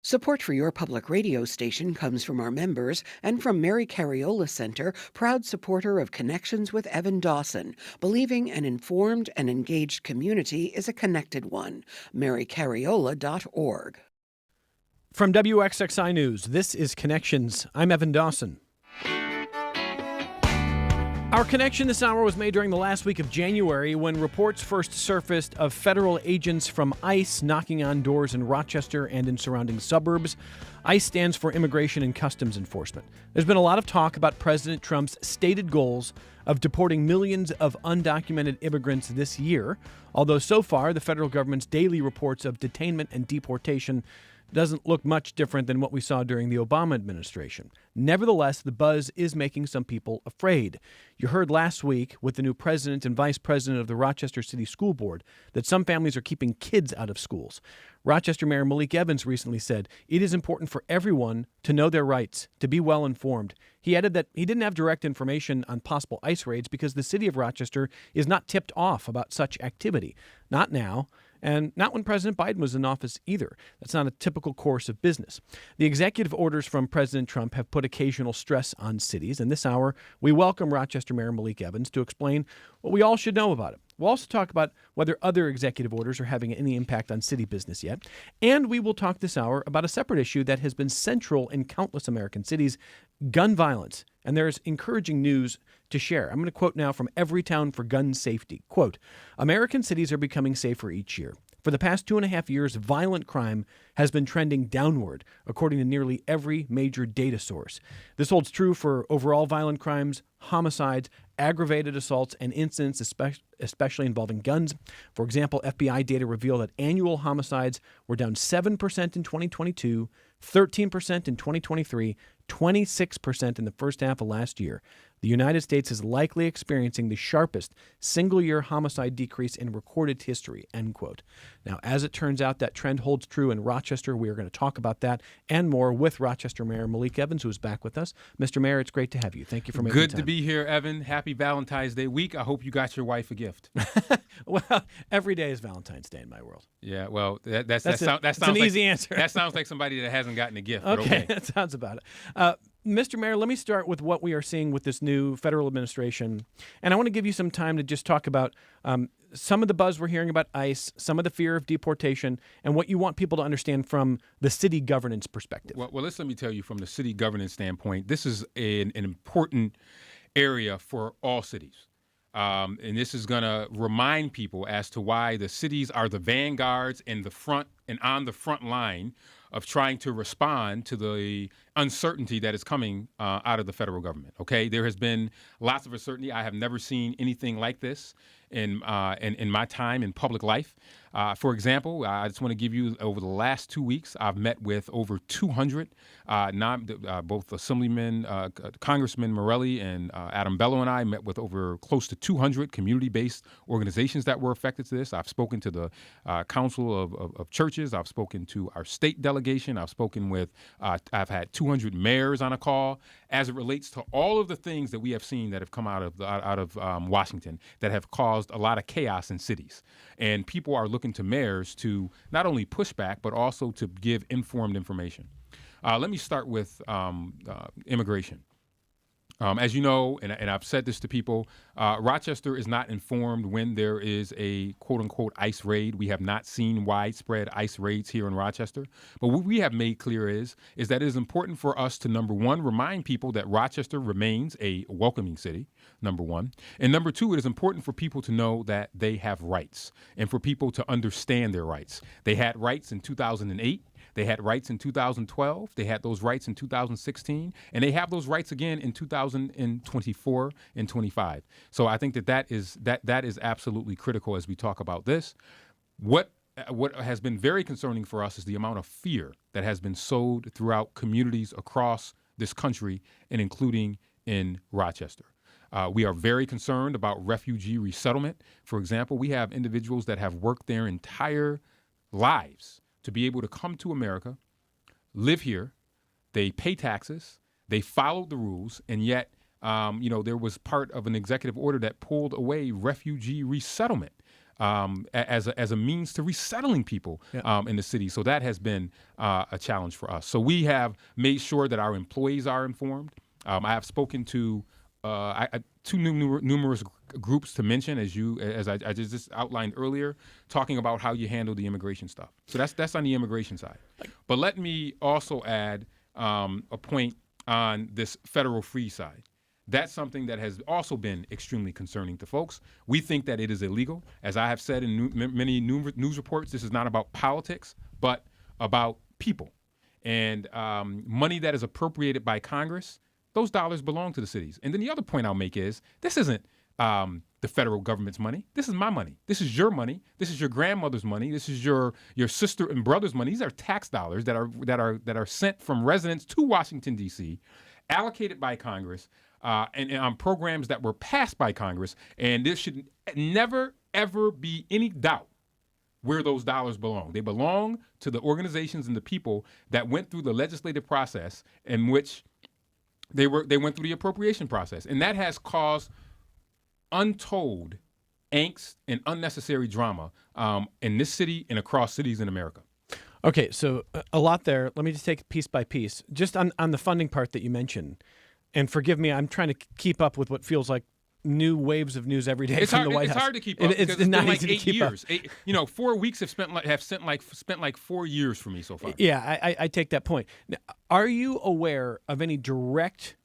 Support for your public radio station comes from our members and from Mary Cariola Center, proud supporter of Connections with Evan Dawson, believing an informed and engaged community is a connected one. marycariola.org. From WXXI News, this is Connections. I'm Evan Dawson. Our connection this hour was made during the last week of January when reports first surfaced of federal agents from ICE knocking on doors in Rochester and in surrounding suburbs. ICE stands for Immigration and Customs Enforcement. There's been a lot of talk about President Trump's stated goals of deporting millions of undocumented immigrants this year, although so far the federal government's daily reports of detainment and deportation doesn't look much different than what we saw during the Obama administration. Nevertheless, the buzz is making some people afraid. You heard last week with the new president and vice president of the Rochester City School Board that some families are keeping kids out of schools. Rochester Mayor Malik Evans recently said it is important for everyone to know their rights, to be well informed. He added that he didn't have direct information on possible ICE raids because the city of Rochester is not tipped off about such activity. Not now. And not when President Biden was in office either. That's not a typical course of business. The executive orders from President Trump have put occasional stress on cities. And this hour, we welcome Rochester Mayor Malik Evans to explain what we all should know about it. We'll also talk about whether other executive orders are having any impact on city business yet. And we will talk this hour about a separate issue that has been central in countless American cities, gun violence. And there's encouraging news to share. I'm going to quote now from Everytown for Gun Safety. Quote, American cities are becoming safer each year. For the past 2.5 years, violent crime has been trending downward, according to nearly every major data source. This holds true for overall violent crimes, homicides, aggravated assaults, and incidents especially involving guns. For example, FBI data reveal that annual homicides were down 7% in 2022, 13% in 2023, 26% in the first half of last year. The United States is likely experiencing the sharpest single-year homicide decrease in recorded history, end quote. Now, as it turns out, that trend holds true in Rochester. We are going to talk about that and more with Rochester Mayor Malik Evans, who is back with us. Mr. Mayor, it's great to have you. Thank you for making time. Good to be here, Evan. Happy Valentine's Day week. I hope you got your wife a gift. Well, every day is Valentine's Day in my world. Yeah, well, that's an easy answer. That sounds like somebody that hasn't gotten a gift. Okay, that sounds about it. Mr. Mayor, let me start with what we are seeing with this new federal administration. And I want to give you some time to just talk about some of the buzz we're hearing about ICE, some of the fear of deportation, and what you want people to understand from the city governance perspective. Well, let me tell you from the city governance standpoint, this is an important area for all cities. And this is going to remind people as to why the cities are the vanguards in the front and on the front line of trying to respond to the uncertainty that is coming out of the federal government. Okay, there has been lots of uncertainty. I have never seen anything like this in my time in public life. For example, I just want to give you, over the last 2 weeks, I've met with over 200, both Assemblyman, Congressman Morelli and Adam Bello and I met with over close to 200 community-based organizations that were affected to this. I've spoken to the Council of Churches. I've spoken to our state delegation. I've spoken with, I've had 200 mayors on a call as it relates to all of the things that we have seen that have come out of Washington that have caused a lot of chaos in cities. And people are looking to mayors to not only push back, but also to give informed information. Let me start with immigration. As you know, and I've said this to people, Rochester is not informed when there is a quote-unquote ICE raid. We have not seen widespread ICE raids here in Rochester. But what we have made clear is that it is important for us to, number one, remind people that Rochester remains a welcoming city, number one. And number two, it is important for people to know that they have rights and for people to understand their rights. They had rights in 2008. They had rights in 2012. They had those rights in 2016, and they have those rights again in 2024 and 25. So I think that is absolutely critical as we talk about this. What has been very concerning for us is the amount of fear that has been sowed throughout communities across this country, and including in Rochester. We are very concerned about refugee resettlement. For example, we have individuals that have worked their entire lives to be able to come to America, live here, they pay taxes, they followed the rules, and yet, there was part of an executive order that pulled away refugee resettlement. as a means to resettling people in the city. So that has been a challenge for us. So we have made sure that our employees are informed. I have spoken to too numerous groups to mention, as I just outlined earlier, talking about how you handle the immigration stuff. So that's on the immigration side. But let me also add a point on this federal freeze side. That's something that has also been extremely concerning to folks. We think that it is illegal. As I have said in many news reports, this is not about politics, but about people. And money that is appropriated by Congress, those dollars belong to the cities. And then the other point I'll make is this isn't the federal government's money. This is my money. This is your money. This is your grandmother's money. This is your sister and brother's money. These are tax dollars that are sent from residents to Washington, D.C., allocated by Congress, and on programs that were passed by Congress. And there should never, ever be any doubt where those dollars belong. They belong to the organizations and the people that went through the legislative process in which they went through the appropriation process. And that has caused untold angst and unnecessary drama in this city and across cities in America. Okay, so a lot there. Let me just take it piece by piece. Just on the funding part that you mentioned, and forgive me, I'm trying to keep up with what feels like new waves of news every day from the White House. It's hard to keep up because it's been like 8 years. 4 weeks have spent like 4 years for me so far. Yeah, I take that point. Now, are you aware of any direct,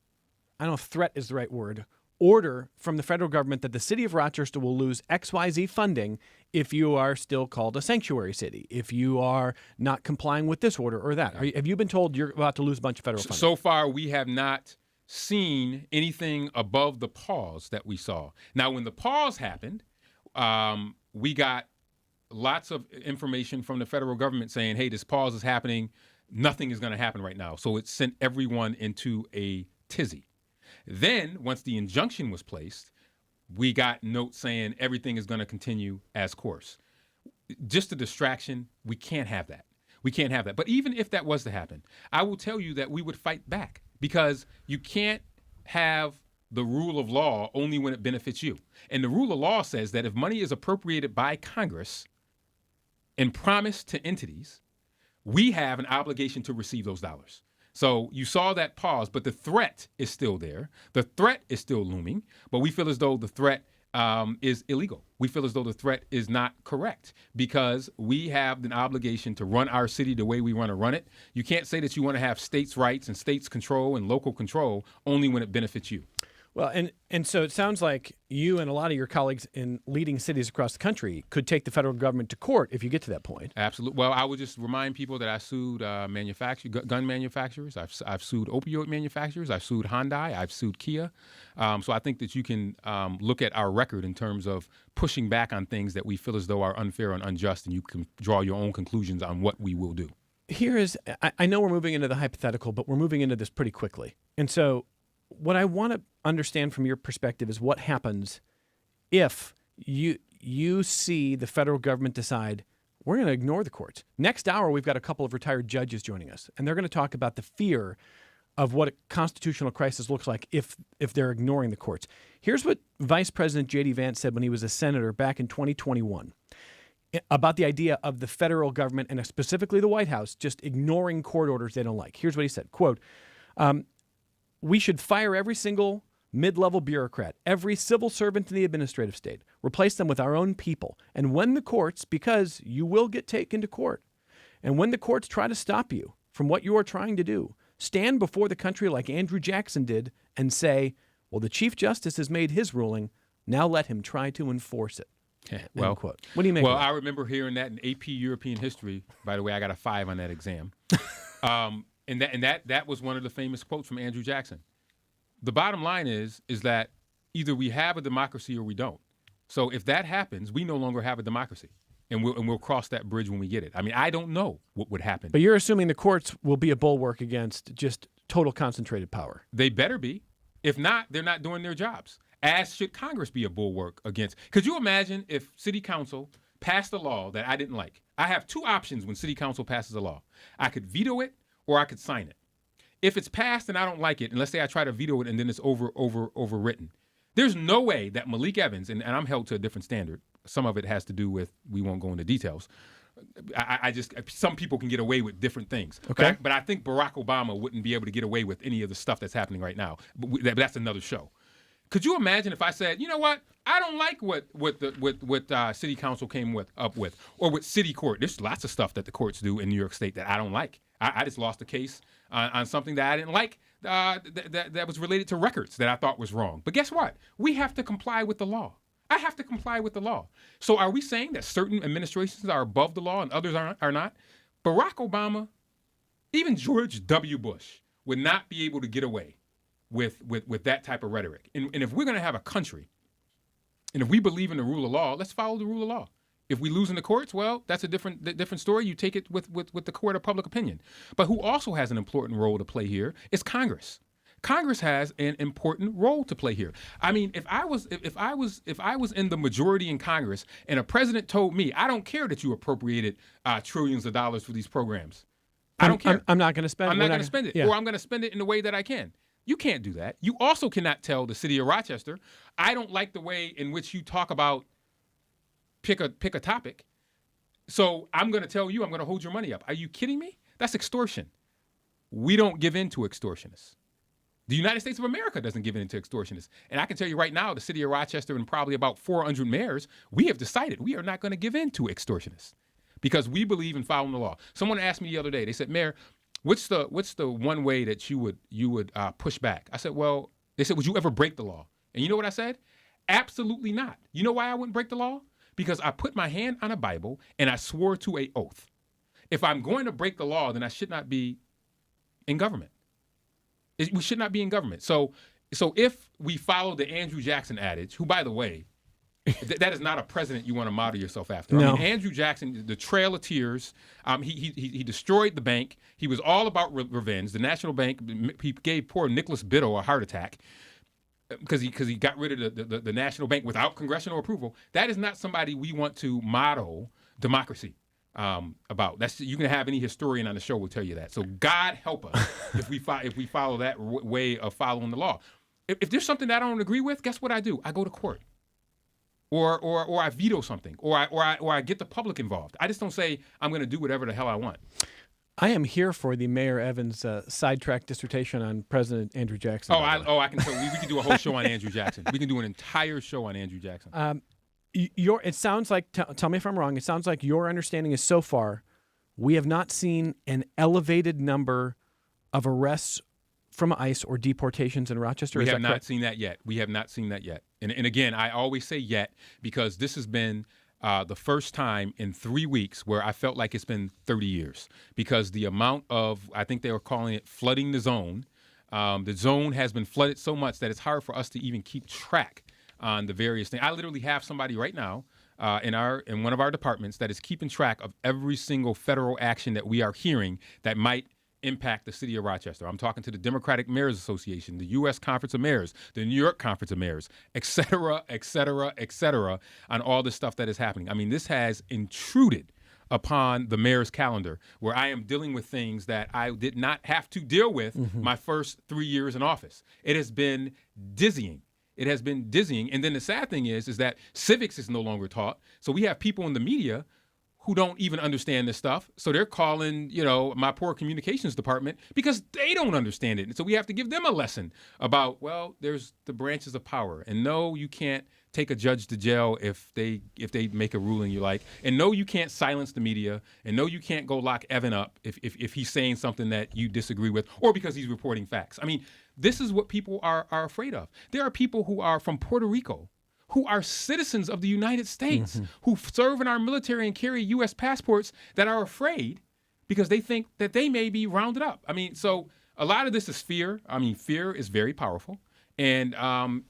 I don't know if threat is the right word, order from the federal government that the city of Rochester will lose XYZ funding if you are still called a sanctuary city, if you are not complying with this order or that? Have you been told you're about to lose a bunch of federal funding? So far, we have not seen anything above the pause that we saw. Now, when the pause happened, we got lots of information from the federal government saying, hey, this pause is happening. Nothing is going to happen right now. So it sent everyone into a tizzy. Then, once the injunction was placed, we got notes saying everything is going to continue as course. Just a distraction. We can't have that. We can't have that. But even if that was to happen, I will tell you that we would fight back because you can't have the rule of law only when it benefits you. And the rule of law says that if money is appropriated by Congress and promised to entities, we have an obligation to receive those dollars. So you saw that pause, but the threat is still there. The threat is still looming, but we feel as though the threat is illegal. We feel as though the threat is not correct because we have an obligation to run our city the way we want to run it. You can't say that you want to have states' rights and states' control and local control only when it benefits you. Well, and so it sounds like you and a lot of your colleagues in leading cities across the country could take the federal government to court if you get to that point. Absolutely. Well, I would just remind people that I sued gun manufacturers. I've sued opioid manufacturers. I've sued Hyundai. I've sued Kia. So I think that you can look at our record in terms of pushing back on things that we feel as though are unfair and unjust, and you can draw your own conclusions on what we will do. I know we're moving into the hypothetical, but we're moving into this pretty quickly. And so what I want to understand from your perspective is what happens if you see the federal government decide we're going to ignore the courts. Next hour, we've got a couple of retired judges joining us, and they're going to talk about the fear of what a constitutional crisis looks like if they're ignoring the courts. Here's what Vice President J.D. Vance said when he was a senator back in 2021 about the idea of the federal government and specifically the White House just ignoring court orders they don't like. Here's what he said, quote, we should fire every single mid-level bureaucrat, every civil servant in the administrative state, replace them with our own people. And when the courts, because you will get taken to court, and when the courts try to stop you from what you are trying to do, stand before the country like Andrew Jackson did and say, well, the Chief Justice has made his ruling, now let him try to enforce it. Well, quote. What do you make well, of that? I remember hearing that in AP European history. By the way, I got a 5 on that exam. And that was one of the famous quotes from Andrew Jackson. The bottom line is that either we have a democracy or we don't. So if that happens, we no longer have a democracy, and we'll cross that bridge when we get it. I mean, I don't know what would happen. But you're assuming the courts will be a bulwark against just total concentrated power. They better be. If not, they're not doing their jobs. As should Congress be a bulwark against. Could you imagine if City Council passed a law that I didn't like? I have 2 options when City Council passes a law. I could veto it or I could sign it. If it's passed and I don't like it, and let's say I try to veto it and then it's overwritten, there's no way that Malik Evans, and I'm held to a different standard, some of it has to do with, we won't go into details. Some people can get away with different things. Okay. But I think Barack Obama wouldn't be able to get away with any of the stuff that's happening right now. But that's another show. Could you imagine if I said, you know what, I don't like what city council came up with, or what city court. There's lots of stuff that the courts do in New York State that I don't like. I just lost a case on something that I didn't like that was related to records that I thought was wrong. But guess what? We have to comply with the law. I have to comply with the law. So are we saying that certain administrations are above the law and others are not? Barack Obama, even George W. Bush would not be able to get away with that type of rhetoric. And if we're going to have a country, and if we believe in the rule of law, let's follow the rule of law. If we lose in the courts, well, that's a different story. You take it with the court of public opinion. But who also has an important role to play here is Congress. Congress has an important role to play here. I mean, if I was in the majority in Congress and a president told me, I don't care that you appropriated trillions of dollars for these programs. I don't care. I'm not going to spend it. I'm not going to spend it. Yeah. Or I'm going to spend it in the way that I can. You can't do that. You also cannot tell the city of Rochester, I don't like the way in which you talk about pick a topic. So I'm going to tell you I'm going to hold your money up. Are you kidding me? That's extortion. We don't give in to extortionists. The United States of America doesn't give in to extortionists. And I can tell you right now, the city of Rochester and probably about 400 mayors, we have decided we are not going to give in to extortionists because we believe in following the law. Someone asked me the other day, they said, Mayor, what's the one way that you would push back? I said, well, they said, would you ever break the law? And you know what I said? Absolutely not. You know why I wouldn't break the law? Because I put my hand on a Bible and I swore to an oath. If I'm going to break the law, then I should not be in government. We should not be in government. So if we follow the Andrew Jackson adage, who, by the way, that is not a president you want to model yourself after. No. I mean, Andrew Jackson, the Trail of Tears, he destroyed the bank. He was all about revenge. The National Bank, he gave poor Nicholas Biddle a heart attack because he got rid of the National Bank without congressional approval. That is not somebody we want to model democracy about. You can have any historian on the show will tell you that. So God help us if we follow that way of following the law. If there's something that I don't agree with, guess what I do? I go to court, or I veto something, or I get the public involved. I just don't say I'm going to do whatever the hell I want. I am here for the Mayor Evans sidetrack dissertation on President Andrew Jackson. I can tell. We can do a whole show on Andrew Jackson. We can do an entire show on Andrew Jackson. It sounds like, tell me if I'm wrong, it sounds like your understanding is so far, we have not seen an elevated number of arrests from ICE or deportations in Rochester. We have not seen that yet. We have not seen that yet. And again, I always say yet because this has been the first time in 3 weeks where I felt like it's been 30 years because the amount of, I think they were calling it flooding the zone. The zone has been flooded so much that it's hard for us to even keep track on the various things. I literally have somebody right now in one of our departments that is keeping track of every single federal action that we are hearing that might impact the city of Rochester. I'm talking to the Democratic Mayors Association, the U.S. Conference of Mayors, the New York Conference of Mayors, et cetera, on all this stuff that is happening. I mean, this has intruded upon the mayor's calendar where I am dealing with things that I did not have to deal with my first 3 years in office. It has been dizzying. It has been dizzying. And then the sad thing is that civics is no longer taught. So we have people in the media who don't even understand this stuff. So they're calling, my poor communications department because they don't understand it. And so we have to give them a lesson about, well, there's the branches of power. And no, you can't take a judge to jail if they make a ruling you like. And no, you can't silence the media. And no, you can't go lock Evan up if he's saying something that you disagree with or because he's reporting facts. I mean, this is what people are afraid of. There are people who are from Puerto Rico who are citizens of the United States, who serve in our military and carry U.S. passports that are afraid because they think that they may be rounded up. I mean, so a lot of this is fear. I mean, fear is very powerful, and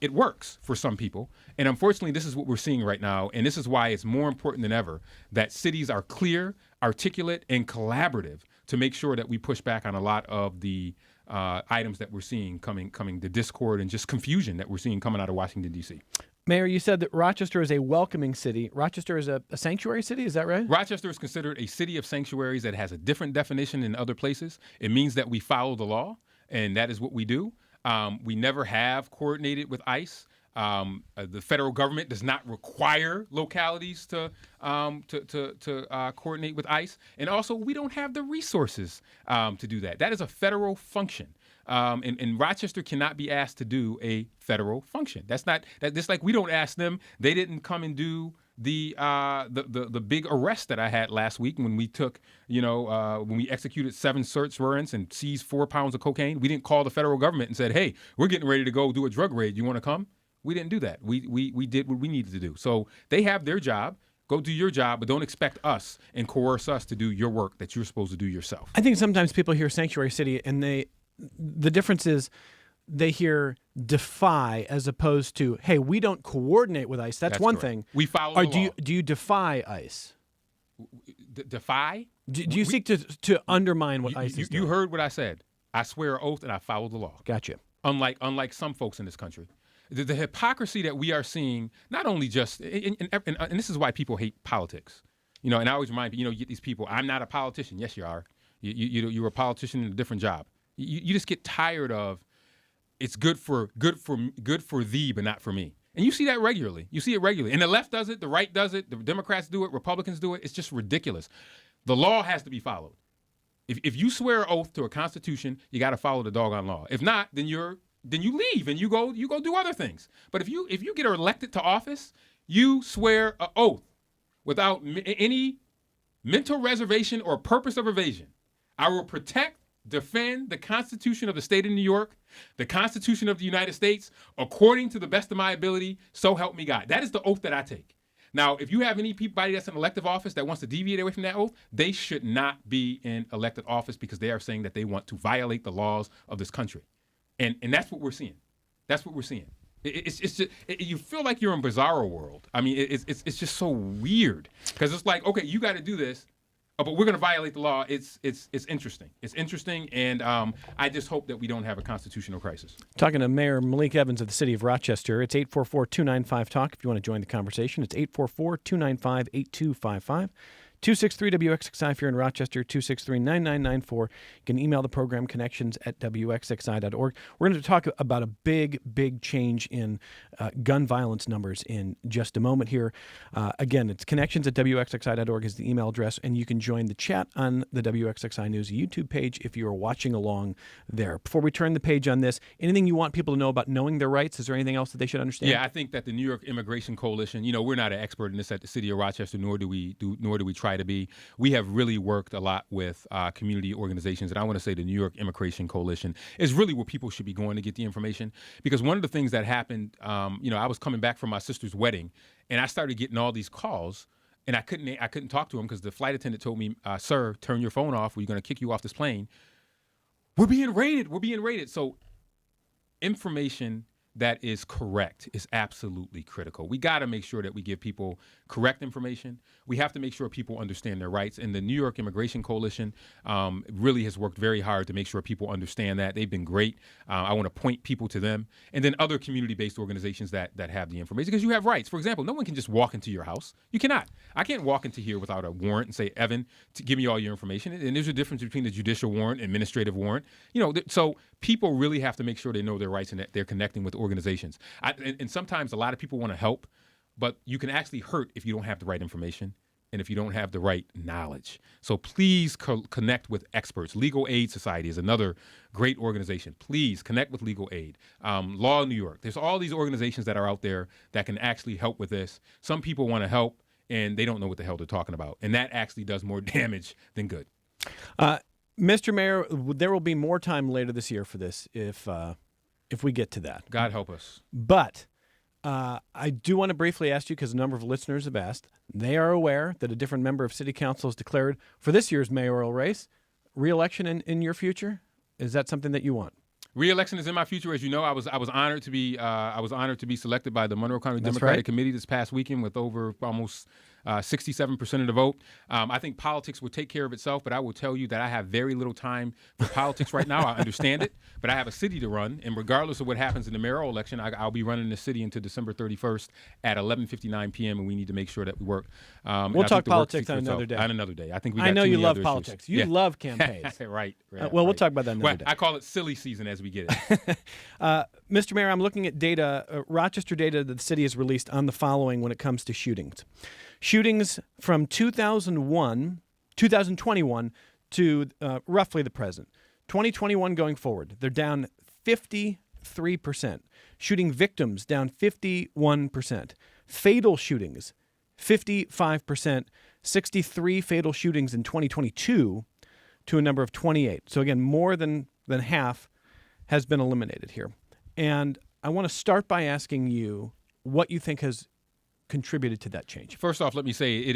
it works for some people. And unfortunately, this is what we're seeing right now, and this is why it's more important than ever that cities are clear, articulate, and collaborative to make sure that we push back on a lot of the items that we're seeing coming, the discord and just confusion that we're seeing coming out of Washington, D.C. Mayor, you said that Rochester is a welcoming city. Rochester is a sanctuary city, is that right? Rochester is considered a city of sanctuaries that has a different definition than other places. It means that we follow the law, and that is what we do. We never have coordinated with ICE. The federal government does not require localities to coordinate with ICE, and also we don't have the resources to do that. That is a federal function, and Rochester cannot be asked to do a federal function. That's not that. Just like we don't ask them, they didn't come and do the big arrest that I had last week when we took, when we executed 7 search warrants and seized 4 pounds of cocaine. We didn't call the federal government and said, "Hey, we're getting ready to go do a drug raid. You want to come?" We didn't do that. We did what we needed to do. So they have their job. Go do your job, but don't expect us and coerce us to do your work that you're supposed to do yourself. I think sometimes people hear sanctuary city and the difference is they hear defy as opposed to, hey, we don't coordinate with ICE. That's one correct. thing. We follow the law. Do you defy ICE? Defy? Do you seek to undermine what ICE is doing? You heard what I said. I swear an oath and I follow the law. Gotcha. Unlike some folks in this country. The hypocrisy that we are seeing, not only just, and this is why people hate politics. And I always remind people, you get these people, I'm not a politician. Yes, you are. You're a politician in a different job. You just get tired of, it's good for thee, but not for me. And you see that regularly. You see it regularly. And the left does it, the right does it, the Democrats do it, Republicans do it. It's just ridiculous. The law has to be followed. If you swear an oath to a constitution, you got to follow the doggone law. If not, then you leave and you go do other things. But if you get elected to office, you swear an oath without any mental reservation or purpose of evasion. I will protect, defend the Constitution of the state of New York, the Constitution of the United States, according to the best of my ability, so help me God. That is the oath that I take. Now, if you have anybody that's in elective office that wants to deviate away from that oath, they should not be in elected office because they are saying that they want to violate the laws of this country. And that's what we're seeing. That's what we're seeing. It's just you feel like you're in Bizarro world. I mean, it's just so weird because it's like, okay, you got to do this, but we're going to violate the law. It's interesting. It's interesting, and I just hope that we don't have a constitutional crisis. Talking to Mayor Malik Evans of the city of Rochester. It's 844-295-TALK if you want to join the conversation. It's 844-295-8255. 263-WXXI if you're in Rochester, 263-9994. You can email the program connections@WXXI.org. We're going to talk about a big, big change in gun violence numbers in just a moment here. Again, it's connections@WXXI.org is the email address, and you can join the chat on the WXXI News YouTube page if you are watching along there. Before we turn the page on this, anything you want people to know about knowing their rights? Is there anything else that they should understand? Yeah, I think that the New York Immigration Coalition, we're not an expert in this at the city of Rochester, nor do we try to be. We have really worked a lot with community organizations, and I want to say the New York Immigration Coalition is really where people should be going to get the information. Because one of the things that happened, I was coming back from my sister's wedding, and I started getting all these calls, and I couldn't talk to them because the flight attendant told me, "Sir, turn your phone off. We're going to kick you off this plane. We're being raided." So information that is correct is absolutely critical. We got to make sure that we give people correct information. We have to make sure people understand their rights. And the New York Immigration Coalition really has worked very hard to make sure people understand that. They've been great. I want to point people to them. And then other community-based organizations that have the information, because you have rights. For example, no one can just walk into your house. You cannot. I can't walk into here without a warrant and say, "Evan, give me all your information." And there's a difference between the judicial warrant and administrative warrant. So people really have to make sure they know their rights and that they're connecting with organizations. And sometimes a lot of people want to help, but you can actually hurt if you don't have the right information and if you don't have the right knowledge. So please connect with experts. Legal Aid Society is another great organization. Please connect with Legal Aid. Law New York. There's all these organizations that are out there that can actually help with this. Some people want to help, and they don't know what the hell they're talking about. And that actually does more damage than good. Mr. Mayor, there will be more time later this year for this if we get to that. God help us. But I do want to briefly ask you, because a number of listeners have asked, they are aware that a different member of City Council has declared for this year's mayoral race, re-election in your future. Is that something that you want? Re-election is in my future. As you know, I was honored to be selected by the Monroe County Democratic Committee this past weekend with over almost 67% of the vote. I think politics will take care of itself, but I will tell you that I have very little time for politics right now. I understand it, but I have a city to run, and regardless of what happens in the mayoral election, I'll be running the city until December 31st at 11:59 p.m., and we need to make sure that we work. We'll talk politics on another day. On another day. I think we got I know too you many love other politics. issues. You love campaigns. Right. We'll talk about that another day. I call it silly season as we get it. Mr. Mayor, I'm looking at data, Rochester data that the city has released on the following when it comes to shootings. Shootings from 2021 to roughly the present. 2021 going forward, they're down 53%. Shooting victims down 51%. Fatal shootings, 55%. 63 fatal shootings in 2022 to a number of 28. So again, more than half has been eliminated here. And I want to start by asking you what you think has contributed to that change. First off, let me say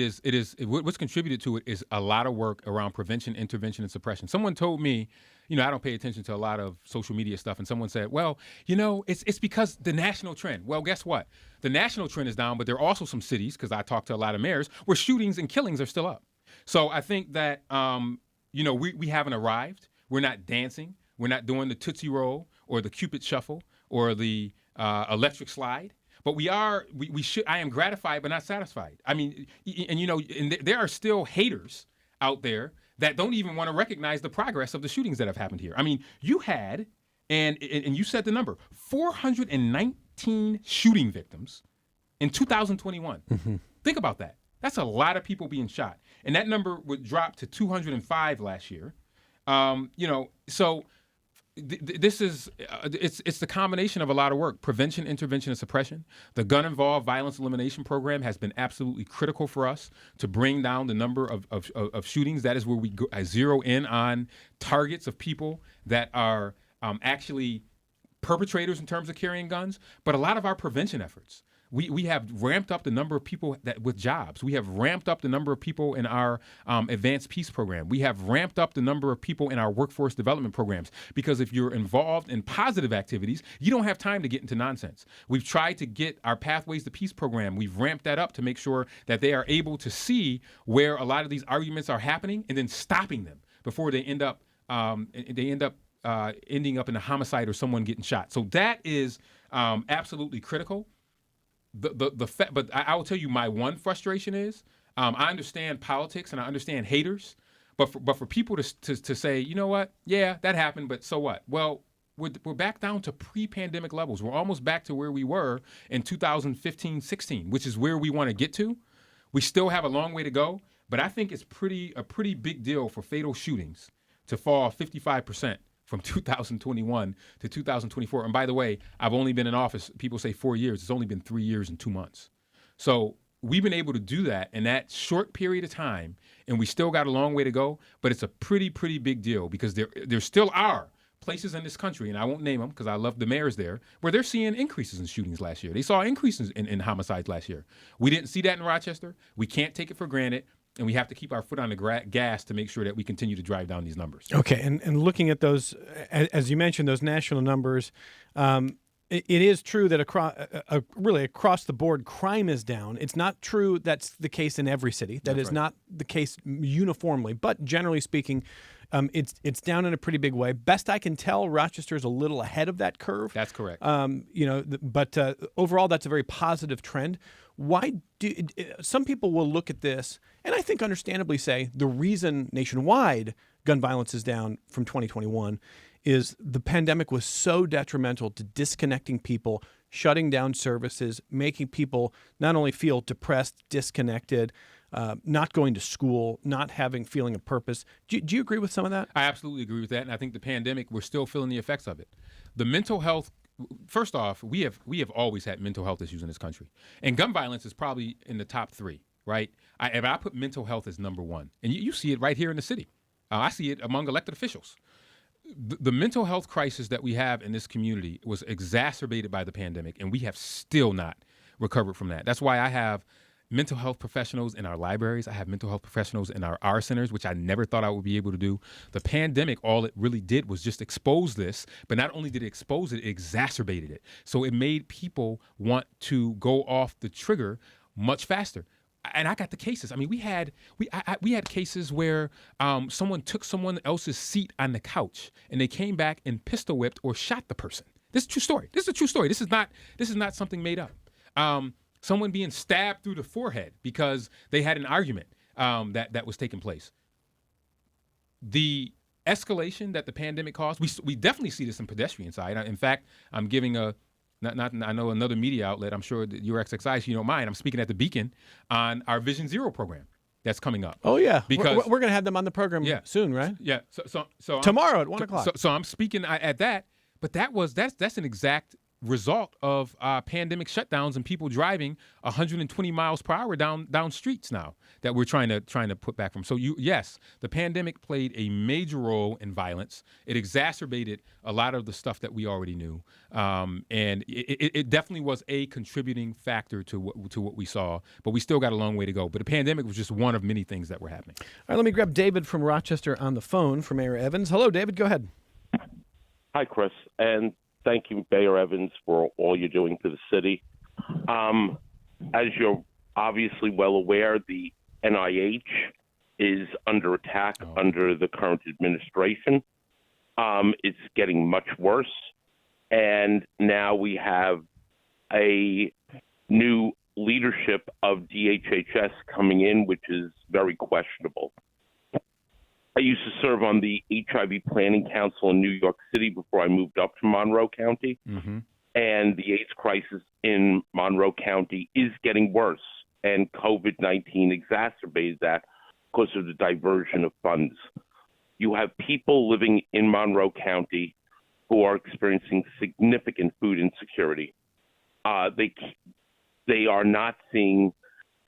what's contributed to it is a lot of work around prevention, intervention, and suppression. Someone told me, I don't pay attention to a lot of social media stuff, and someone said, well, it's because the national trend. Well, guess what? The national trend is down, but there are also some cities, because I talk to a lot of mayors, where shootings and killings are still up. So I think that, we haven't arrived. We're not dancing. We're not doing the Tootsie Roll or the Cupid Shuffle or the electric slide. But we should. I am gratified, but not satisfied. I mean, and there are still haters out there that don't even want to recognize the progress of the shootings that have happened here. I mean, you had, and you said the number, 419 shooting victims in 2021. Mm-hmm. Think about that. That's a lot of people being shot, and that number would drop to 205 last year. So. This is it's the combination of a lot of work: prevention, intervention, and suppression. The gun-involved violence elimination program has been absolutely critical for us to bring down the number of shootings. That is where we zero in on targets of people that are actually perpetrators in terms of carrying guns. But a lot of our prevention efforts. We have ramped up the number of people with jobs. We have ramped up the number of people in our advanced peace program. We have ramped up the number of people in our workforce development programs, because if you're involved in positive activities, you don't have time to get into nonsense. We've tried to get our Pathways to Peace program. We've ramped that up to make sure that they are able to see where a lot of these arguments are happening and then stopping them before they end up ending up in a homicide or someone getting shot. So that is absolutely critical. But I will tell you, my one frustration is I understand politics and I understand haters, but for people to say, you know what, yeah, that happened, but so what? Well, we're back down to pre-pandemic levels. We're almost back to where we were in 2015-16, which is where we want to get to. We still have a long way to go, but I think it's a pretty big deal for fatal shootings to fall 55%. From 2021 to 2024. And by the way, I've only been in office, people say 4 years. It's only been 3 years and 2 months. So we've been able to do that in that short period of time, and we still got a long way to go, but it's a pretty big deal, because there still are places in this country, and I won't name them because I love the mayors there, where they're seeing increases in shootings last year. They saw increases in homicides last year. We didn't see that in Rochester. We can't take it for granted. And we have to keep our foot on the gas to make sure that we continue to drive down these numbers. Okay, and looking at those, as you mentioned, those national numbers, it is true that across the board, crime is down. It's not true that's the case in every city. That's right. Not the case uniformly, but generally speaking, it's down in a pretty big way. Best I can tell, Rochester is a little ahead of that curve. That's correct. But overall, that's a very positive trend. Why do some people will look at this and I think understandably say the reason nationwide gun violence is down from 2021 is the pandemic was so detrimental to disconnecting people, shutting down services, making people not only feel depressed, disconnected, not going to school, not having feeling of purpose. Do you agree with some of that? I absolutely agree with that, and I think the pandemic, we're still feeling the effects of it. The mental health. First off, we have always had mental health issues in this country, and gun violence is probably in the top 3. Right? I put mental health as number 1, and you see it right here in the city. I see it among elected officials. The mental health crisis that we have in this community was exacerbated by the pandemic, and we have still not recovered from that. That's why I have mental health professionals in our libraries. I have mental health professionals in our centers, which I never thought I would be able to do. The pandemic, all it really did was just expose this, but not only did it expose it, it exacerbated it. So it made people want to go off the trigger much faster. and I got the cases. I mean, we had cases where someone took someone else's seat on the couch, and they came back and pistol whipped or shot the person. This is a true story. This is a true story. This is not something made up. Someone being stabbed through the forehead because they had an argument that was taking place. The escalation that the pandemic caused, we definitely see this in pedestrian side. In fact, I'm giving I know another media outlet, I'm sure that your XXI, so you don't mind, I'm speaking at the Beacon on our Vision Zero program that's coming up. Oh, yeah. Because we're going to have them on the program soon, right? Yeah. So tomorrow at 1 o'clock. So I'm speaking at that, but that's an exact result of pandemic shutdowns and people driving 120 miles per hour down streets now that we're trying to put back from. So yes, the pandemic played a major role in violence. It exacerbated a lot of the stuff that we already knew, and it definitely was a contributing factor to what we saw. But we still got a long way to go. But the pandemic was just one of many things that were happening. All right, let me grab David from Rochester on the phone for Mayor Evans. Hello, David. Go ahead. Hi, Chris, and thank you, Mayor Evans, for all you're doing for the city. As you're obviously well aware, the NIH is under attack under the current administration. It's getting much worse. And now we have a new leadership of DHHS coming in, which is very questionable. I used to serve on the HIV Planning Council in New York City before I moved up to Monroe County. Mm-hmm. And the AIDS crisis in Monroe County is getting worse. And COVID-19 exacerbated that because of the diversion of funds. You have people living in Monroe County who are experiencing significant food insecurity. They are not seeing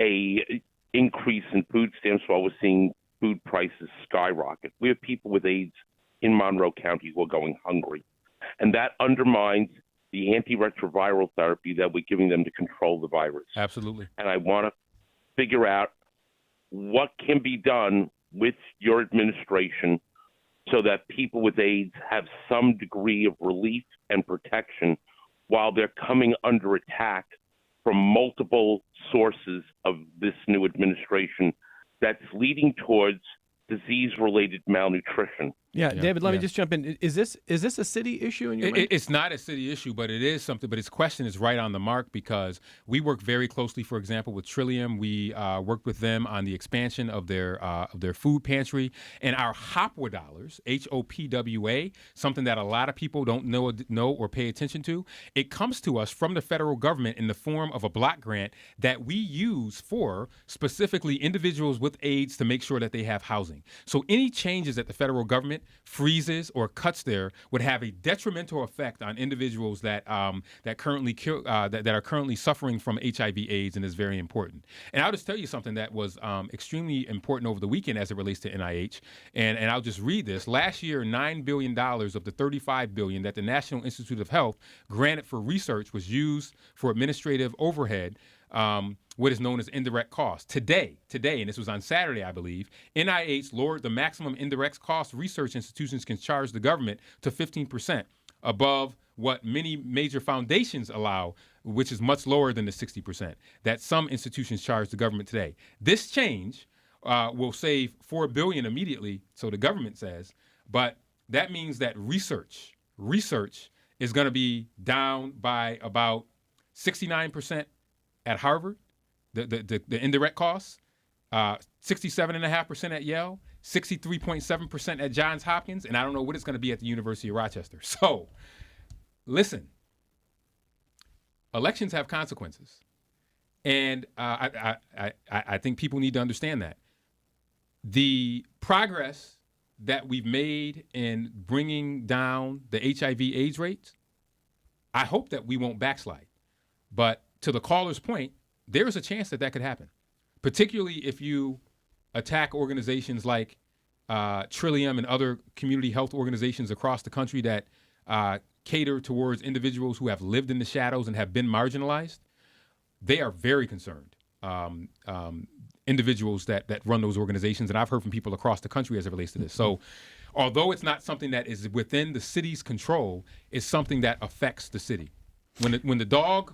a increase in food stamps while we're seeing food prices skyrocket. We have people with AIDS in Monroe County who are going hungry. And that undermines the antiretroviral therapy that we're giving them to control the virus. Absolutely. And I want to figure out what can be done with your administration so that people with AIDS have some degree of relief and protection while they're coming under attack from multiple sources of this new administration that's leading towards disease-related malnutrition. Yeah, David, let me just jump in. Is this a city issue in your mind? It's not a city issue, but it is something. But his question is right on the mark because we work very closely, for example, with Trillium. We worked with them on the expansion of their food pantry and our HOPWA dollars, HOPWA, something that a lot of people don't know or pay attention to. It comes to us from the federal government in the form of a block grant that we use for specifically individuals with AIDS to make sure that they have housing. So any changes that the federal government freezes or cuts there would have a detrimental effect on individuals that currently that are currently suffering from HIV/AIDS, and is very important. And I'll just tell you something that was extremely important over the weekend as it relates to NIH. And I'll just read this. Last year, $9 billion of the $35 billion that the National Institute of Health granted for research was used for administrative overhead. What is known as indirect costs. Today, and this was on Saturday, I believe, NIH lowered the maximum indirect cost research institutions can charge the government to 15%, above what many major foundations allow, which is much lower than the 60% that some institutions charge the government today. This change will save $4 billion immediately, so the government says, but that means that research is going to be down by about 69% at Harvard. The indirect costs, 67.5% at Yale, 63.7% at Johns Hopkins, and I don't know what it's going to be at the University of Rochester. So, listen, elections have consequences, and I think people need to understand that. The progress that we've made in bringing down the HIV/AIDS rates, I hope that we won't backslide. But to the caller's point, there is a chance that could happen, particularly if you attack organizations like Trillium and other community health organizations across the country that cater towards individuals who have lived in the shadows and have been marginalized. They are very concerned, individuals that run those organizations, and I've heard from people across the country as it relates to this. So although it's not something that is within the city's control, it's something that affects the city. When the dog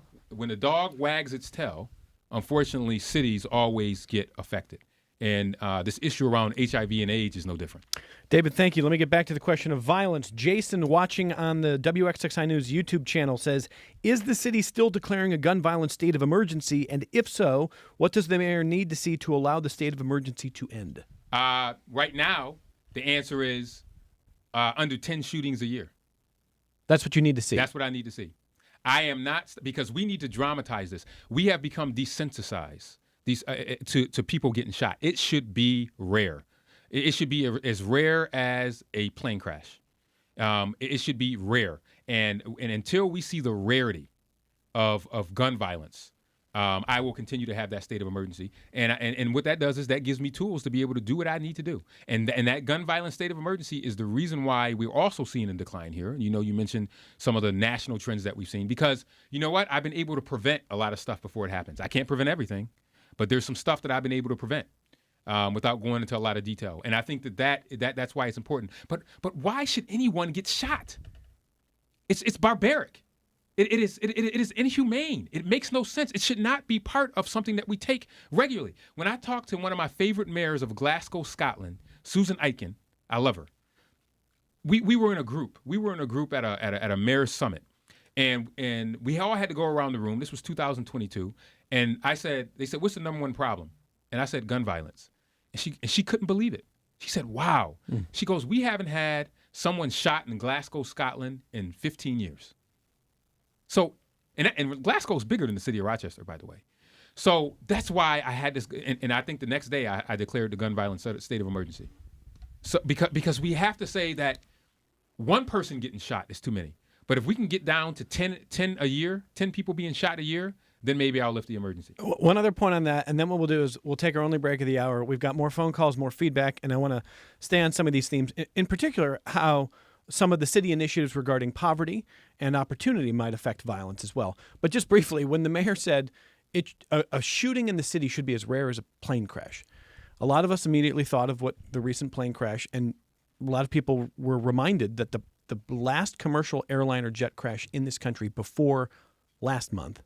wags its tail unfortunately, cities always get affected. And this issue around HIV and AIDS is no different. David, thank you. Let me get back to the question of violence. Jason, watching on the WXXI News YouTube channel, says, is the city still declaring a gun violence state of emergency? And if so, what does the mayor need to see to allow the state of emergency to end? Right now, the answer is under 10 shootings a year. That's what you need to see. That's what I need to see. I am not, because we need to dramatize this. We have become desensitized to people getting shot. It should be rare. It should be as rare as a plane crash. It should be rare. And until we see the rarity of gun violence, I will continue to have that state of emergency. And what that does is that gives me tools to be able to do what I need to do. And that gun violence state of emergency is the reason why we're also seeing a decline here. You know, you mentioned some of the national trends that we've seen, because you know what? I've been able to prevent a lot of stuff before it happens. I can't prevent everything, but there's some stuff that I've been able to prevent without going into a lot of detail. And I think that's why it's important. But why should anyone get shot? It's barbaric. It is inhumane. It makes no sense. It should not be part of something that we take regularly. When I talked to one of my favorite mayors of Glasgow, Scotland, Susan Aiken, I love her. We were in a group. We were in a group at a mayor's summit, and we all had to go around the room. This was 2022, and they said, "What's the number one problem?" And I said, "Gun violence." And she couldn't believe it. She said, "Wow." She goes, "We haven't had someone shot in Glasgow, Scotland in 15 years." So, and Glasgow is bigger than the city of Rochester, by the way. So that's why I had this, and I think the next day I declared the gun violence state of emergency. So because we have to say that one person getting shot is too many. But if we can get down to 10 a year, 10 people being shot a year, then maybe I'll lift the emergency. One other point on that, and then what we'll do is we'll take our only break of the hour. We've got more phone calls, more feedback, and I want to stay on some of these themes, in particular how some of the city initiatives regarding poverty and opportunity might affect violence as well. But just briefly, when the mayor said a shooting in the city should be as rare as a plane crash, a lot of us immediately thought of what the recent plane crash, and a lot of people were reminded that the last commercial airliner jet crash in this country before last month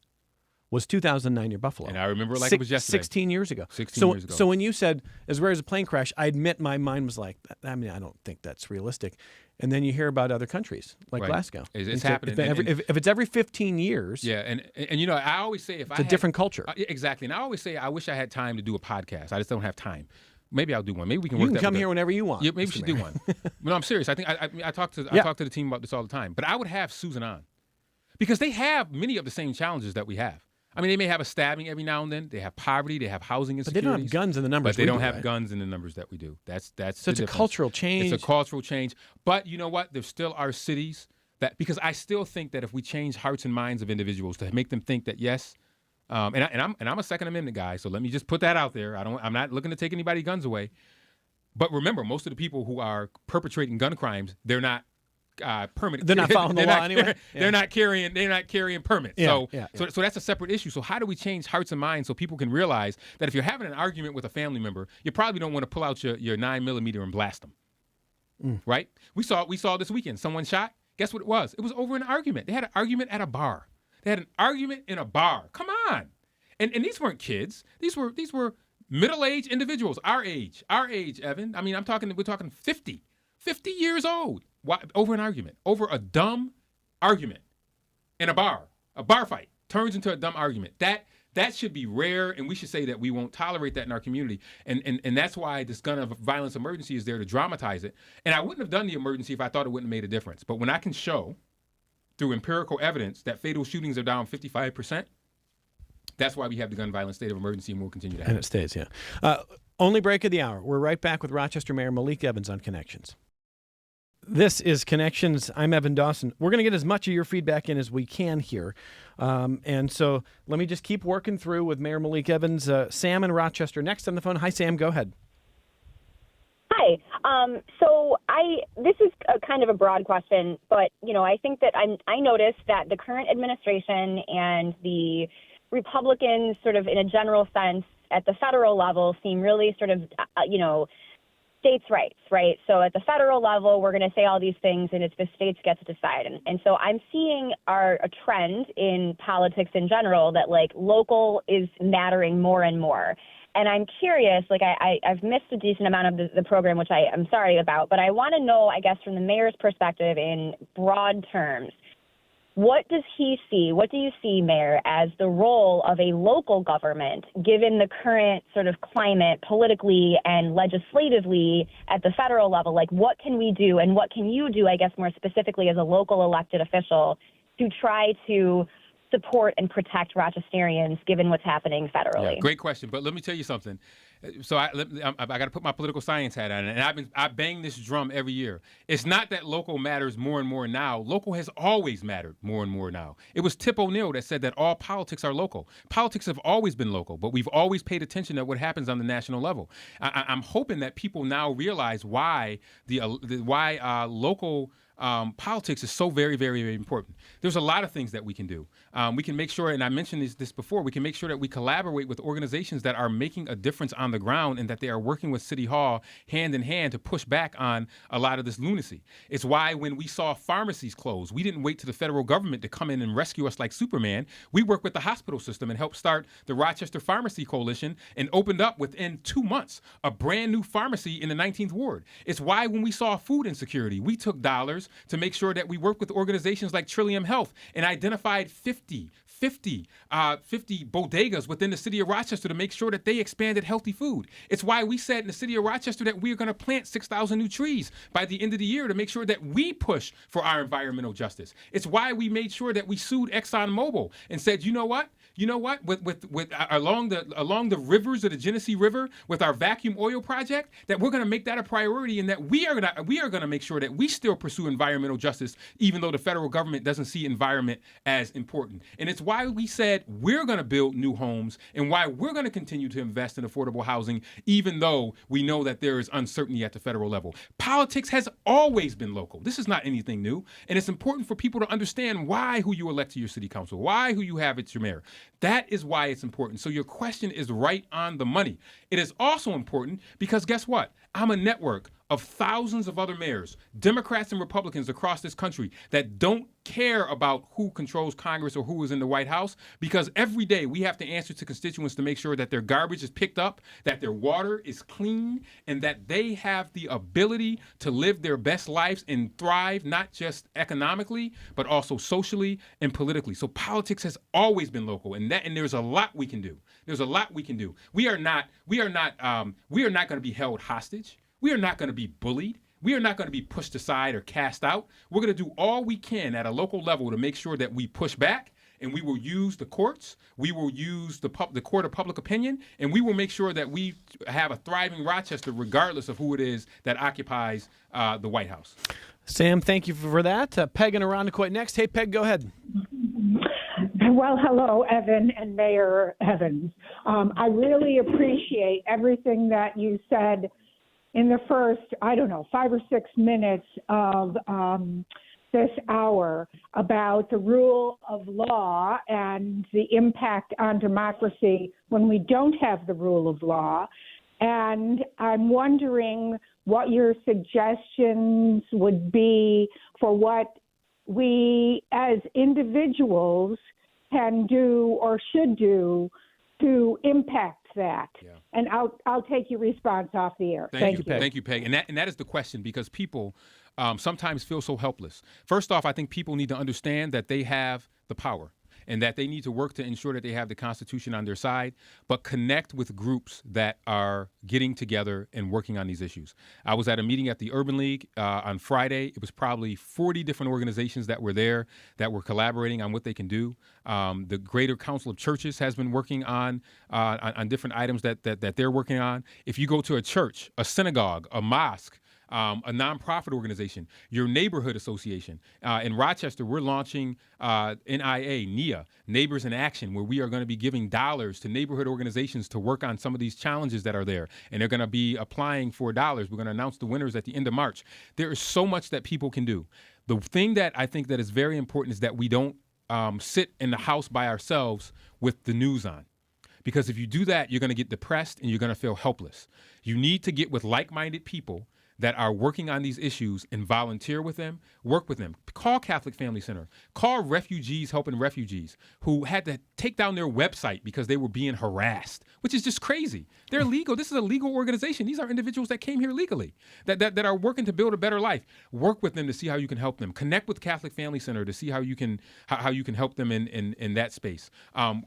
was 2009 near Buffalo. And I remember it like it was yesterday. 16 years ago. 16 years ago. So when you said as rare as a plane crash, I admit my mind was like, I mean, I don't think that's realistic. And then you hear about other countries like Right. Glasgow. It's happening. If it's every 15 years, Yeah, and you know, I always say it's a different culture. Exactly. And I always say I wish I had time to do a podcast. I just don't have time. Maybe I'll do one. Maybe we can You work can that come with here whenever you want. Yeah, maybe we Mr. should Mayor. do one. No, I'm serious. I think I talk to the team about this all the time. But I would have Susan on because they have many of the same challenges that we have. I mean, they may have a stabbing every now and then. They have poverty. They have housing But insecurities. they don't have guns in the numbers. But they we don't do, have right? guns in the numbers that we do. That's So the it's a difference. cultural change. It's a cultural change. But you know what? There still are cities that, because I still think that if we change hearts and minds of individuals to make them think that yes, I'm a Second Amendment guy, so let me just put that out there. I'm not looking to take anybody's guns away. But remember, most of the people who are perpetrating gun crimes, they're not permit. They're not following the law anyway. Yeah. They're not carrying permits. Yeah, So that's a separate issue. So how do we change hearts and minds so people can realize that if you're having an argument with a family member, you probably don't want to pull out your 9mm and blast them. Right? We saw this weekend someone shot. Guess what it was? It was over an argument. They had an argument at a bar. They had an argument in a bar. Come on. And these weren't kids. These were middle-aged individuals, our age, Evan. I mean, we're talking 50 years old. Why, over an argument, over a dumb argument in a bar fight turns into a dumb argument. That should be rare, and we should say that we won't tolerate that in our community. And that's why this gun of violence emergency is there to dramatize it. And I wouldn't have done the emergency if I thought it wouldn't have made a difference. But when I can show through empirical evidence that fatal shootings are down 55%, that's why we have the gun violence state of emergency, and we'll continue to have And it stays, yeah. Only break of the hour. We're right back with Rochester Mayor Malik Evans on Connections. This is Connections. I'm Evan Dawson. We're going to get as much of your feedback in as we can here. And so let me just keep working through with Mayor Malik Evans. Sam in Rochester next on the phone. Hi, Sam. Go ahead. Hi. This is a kind of a broad question, but, I think that I noticed that the current administration and the Republicans sort of in a general sense at the federal level seem really sort of, states' rights, right? So at the federal level, we're going to say all these things, and it's the states get to decide. And so I'm seeing a trend in politics in general that like local is mattering more and more. And I'm curious, like I've missed a decent amount of the program, which I'm sorry about, but I want to know, I guess, from the mayor's perspective in broad terms, what does he see? What do you see, Mayor, as the role of a local government, given the current sort of climate politically and legislatively at the federal level? Like, what can we do, and what can you do, I guess, more specifically as a local elected official to try to support and protect Rochesterians, given what's happening federally? Yeah, great question. But let me tell you something. So I got to put my political science hat on, and I bang this drum every year. It's not that local matters more and more now. Local has always mattered more and more now. It was Tip O'Neill that said that all politics are local. Politics have always been local, but we've always paid attention to what happens on the national level. I'm hoping that people now realize why local politics is so very, very, very important. There's a lot of things that we can do. We can make sure, and I mentioned this before, we can make sure that we collaborate with organizations that are making a difference on the ground and that they are working with City Hall hand in hand to push back on a lot of this lunacy. It's why when we saw pharmacies close, we didn't wait to the federal government to come in and rescue us like Superman. We worked with the hospital system and helped start the Rochester Pharmacy Coalition and opened up within 2 months a brand new pharmacy in the 19th Ward. It's why when we saw food insecurity, we took dollars to make sure that we work with organizations like Trillium Health and identified 50 bodegas within the city of Rochester to make sure that they expanded healthy food. It's why we said in the city of Rochester that we are going to plant 6,000 new trees by the end of the year to make sure that we push for our environmental justice. It's why we made sure that we sued ExxonMobil and said, you know what, with along the rivers of the Genesee River with our vacuum oil project, that we're going to make that a priority, and that we are going to make sure that we still pursue environmental justice, even though the federal government doesn't see environment as important. And it's why we said we're going to build new homes and why we're going to continue to invest in affordable housing, even though we know that there is uncertainty at the federal level. Politics has always been local. This is not anything new. And it's important for people to understand why who you elect to your city council, why who you have as your mayor. That is why it's important. So your question is right on the money. It is also important because guess what? I'm a network of thousands of other mayors, Democrats and Republicans across this country, that don't care about who controls Congress or who is in the White House, because every day we have to answer to constituents to make sure that their garbage is picked up, that their water is clean, and that they have the ability to live their best lives and thrive, not just economically, but also socially and politically. So politics has always been local, and there's a lot we can do. There's a lot we can do. We are not going to be held hostage. We are not going to be bullied. We are not going to be pushed aside or cast out. We're going to do all we can at a local level to make sure that we push back, and we will use the courts. We will use the court of public opinion, and we will make sure that we have a thriving Rochester regardless of who it is that occupies the White House. Sam, thank you for that. Peg and Irondequoit next. Hey, Peg, go ahead. Well, hello, Evan and Mayor Evans. I really appreciate everything that you said in the first, 5 or 6 minutes of this hour about the rule of law and the impact on democracy when we don't have the rule of law. And I'm wondering what your suggestions would be for what we as individuals can do or should do to impact that. Yeah. And I'll take your response off the air. Thank you, Peg. Thank you, Peg. And that is the question, because people sometimes feel so helpless. First off, I think people need to understand that they have the power and that they need to work to ensure that they have the Constitution on their side, but connect with groups that are getting together and working on these issues. I was at a meeting at the Urban League on Friday. It was probably 40 different organizations that were there that were collaborating on what they can do. The Greater Council of Churches has been working on different items that they're working on. If you go to a church, a synagogue, a mosque, a nonprofit organization, your neighborhood association. In Rochester, we're launching NIA, Neighbors in Action, where we are going to be giving dollars to neighborhood organizations to work on some of these challenges that are there. And they're going to be applying for dollars. We're going to announce the winners at the end of March. There is so much that people can do. The thing that I think that is very important is that we don't sit in the house by ourselves with the news on. Because if you do that, you're going to get depressed and you're going to feel helpless. You need to get with like-minded people that are working on these issues and volunteer with them, work with them. Call Catholic Family Center. Call Refugees Helping Refugees who had to take down their website because they were being harassed, which is just crazy. They're legal. This is a legal organization. These are individuals that came here legally, that are working to build a better life. Work with them to see how you can help them. Connect with Catholic Family Center to see how you can help them in that space.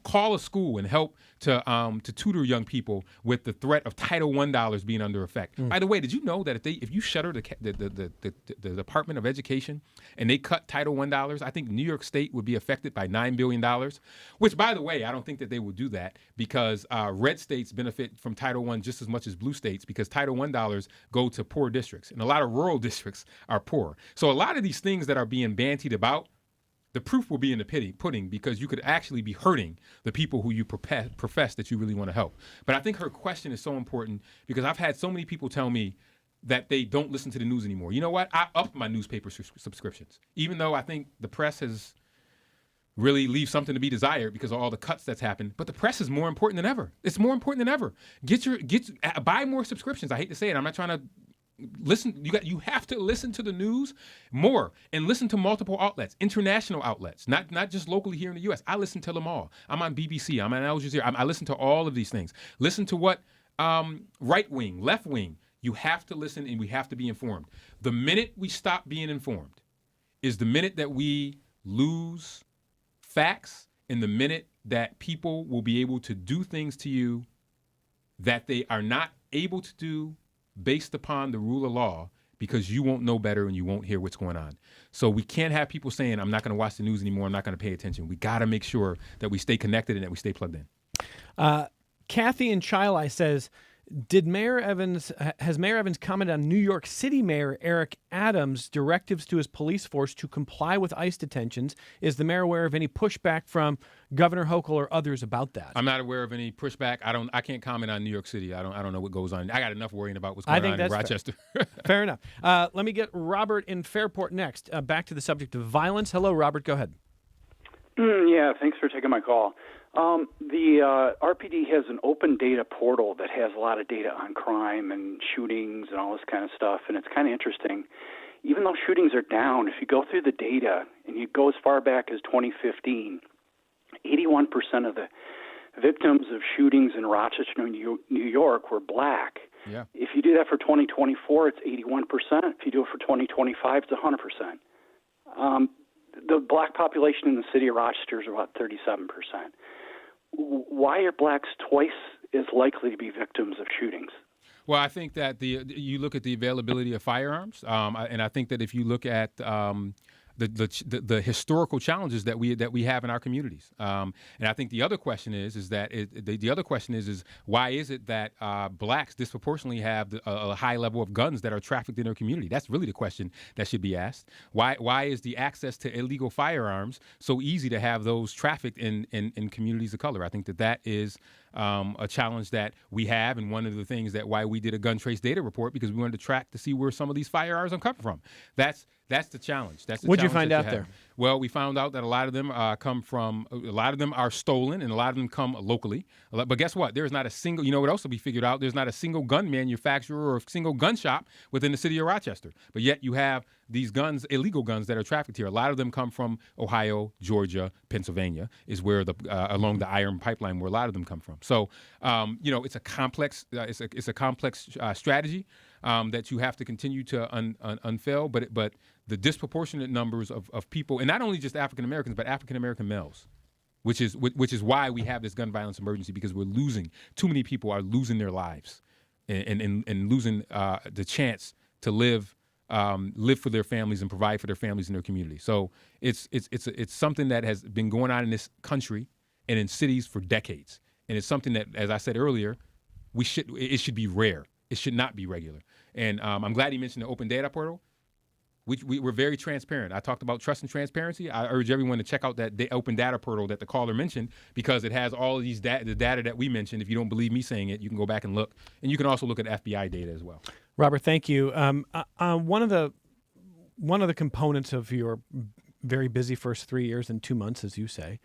Call a school and help to tutor young people with the threat of Title I dollars being under effect. By the way, did you know that if you shutter the Department of Education and they cut Title I dollars, I think New York State would be affected by $9 billion, which, by the way, I don't think that they would do that because red states benefit from Title I just as much as blue states because Title I dollars go to poor districts, and a lot of rural districts are poor. So a lot of these things that are being bantied about, the proof will be in the pudding because you could actually be hurting the people who you profess that you really want to help. But I think her question is so important because I've had so many people tell me that they don't listen to the news anymore. You know what? I upped my newspaper subscriptions, even though I think the press has really leave something to be desired because of all the cuts that's happened. But the press is more important than ever. It's more important than ever. Buy more subscriptions. I hate to say it. I'm not trying to listen. You have to listen to the news more and listen to multiple outlets, international outlets, not just locally here in the U.S. I listen to them all. I'm on BBC. I'm on Al Jazeera. I listen to all of these things. Listen to what right wing, left wing. You have to listen and we have to be informed. The minute we stop being informed is the minute that we lose facts and the minute that people will be able to do things to you that they are not able to do based upon the rule of law because you won't know better and you won't hear what's going on. So we can't have people saying, I'm not going to watch the news anymore, I'm not going to pay attention. We got to make sure that we stay connected and that we stay plugged in. Kathy in Chili says, has Mayor Evans commented on New York City Mayor Eric Adams' directives to his police force to comply with ICE detentions? Is the mayor aware of any pushback from Governor Hochul or others about that? I'm not aware of any pushback. I can't comment on New York City. I don't know what goes on. I got enough worrying about what's going on in Rochester. Fair enough. Let me get Robert in Fairport next. Back to the subject of violence. Hello, Robert. Go ahead. Yeah, thanks for taking my call. The RPD has an open data portal that has a lot of data on crime and shootings and all this kind of stuff, and it's kind of interesting. Even though shootings are down, if you go through the data and you go as far back as 2015, 81% of the victims of shootings in Rochester, New York, were black. Yeah. If you do that for 2024, it's 81%. If you do it for 2025, it's 100%. The black population in the city of Rochester is about 37%. Why are blacks twice as likely to be victims of shootings? Well, I think that you look at the availability of firearms, and I think that if you look at the historical challenges that we have in our communities, and I think the other question is why is it that blacks disproportionately have a high level of guns that are trafficked in their community? That's really the question that should be asked. Why is the access to illegal firearms so easy to have those trafficked in communities of color? I think that is a challenge that we have, and one of the things that why we did a gun trace data report, because we wanted to track to see where some of these firearms are coming from. That's the challenge. What'd you find out there? Well, we found out that a lot of them are stolen, and a lot of them come locally. But guess what? There's not a single, what else we figured out? There's not a single gun manufacturer or a single gun shop within the city of Rochester. But yet you have these guns, illegal guns that are trafficked here. A lot of them come from Ohio, Georgia, Pennsylvania is where along the iron pipeline where a lot of them come from. So, it's a complex, strategy that you have to continue to unveil. But the disproportionate numbers of people, and not only just African Americans, but African American males, which is why we have this gun violence emergency, because too many people are losing their lives and losing the chance to live for their families and provide for their families and their community. So it's something that has been going on in this country and in cities for decades, and it's something that, as I said earlier, it should be rare. It should not be regular. And I'm glad he mentioned the open data portal. We're very transparent. I talked about trust and transparency. I urge everyone to check out that open data portal that the caller mentioned, because it has all of these the data that we mentioned. If you don't believe me saying it, you can go back and look. And you can also look at FBI data as well. Robert, thank you. One of the components of your very busy first 3 years and 2 months, as you say,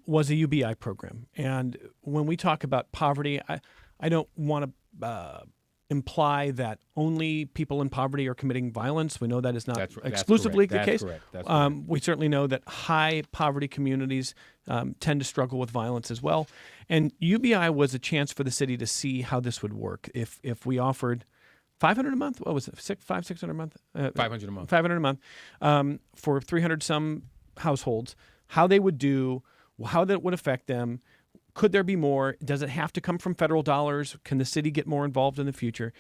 was a UBI program. And when we talk about poverty, I don't want to imply that only people in poverty are committing violence. We know that is not exclusively the case. That's correct. We certainly know that high poverty communities tend to struggle with violence as well. And UBI was a chance for the city to see how this would work. If we offered $500 a month, what was it, $600 a month? $500 a month. $500 a month for 300 some households, how they would do, how that would affect them. Could there be more? Does it have to come from federal dollars? Can the city get more involved in the future?